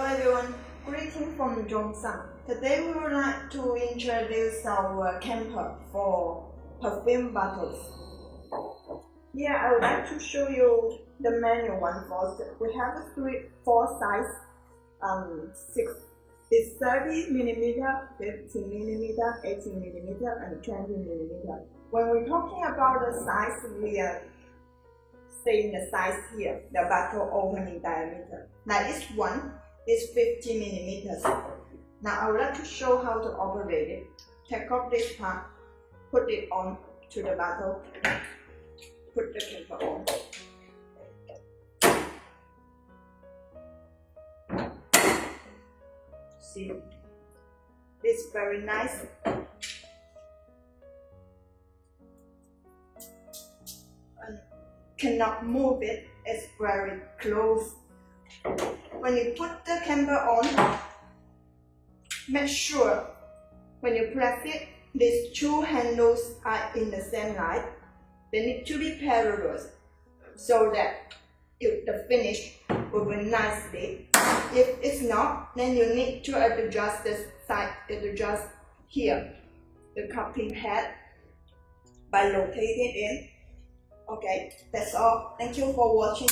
everyone, greetings from ZONESUN. Today we would like to introduce our camper for perfume bottles. Here I would like to show you the manual one first. We have four size, 30mm, 15mm, 18mm, and 20mm. When we're talking about the size, we are saying the size here, the bottle opening diameter. Now this one is 50mm. Now I would like to show how to operate it. Take off this part, put it on to the bottle, put the camper on. See, it's very nice. And cannot move it, it's very close. When you put the camper on, make sure when you press it, these two handles are in the same line. They need to be parallel so that the finish will be nicely. If it's not, then you need to adjust this side, adjust here, the cupping head by rotating it. Okay, that's all. Thank you for watching.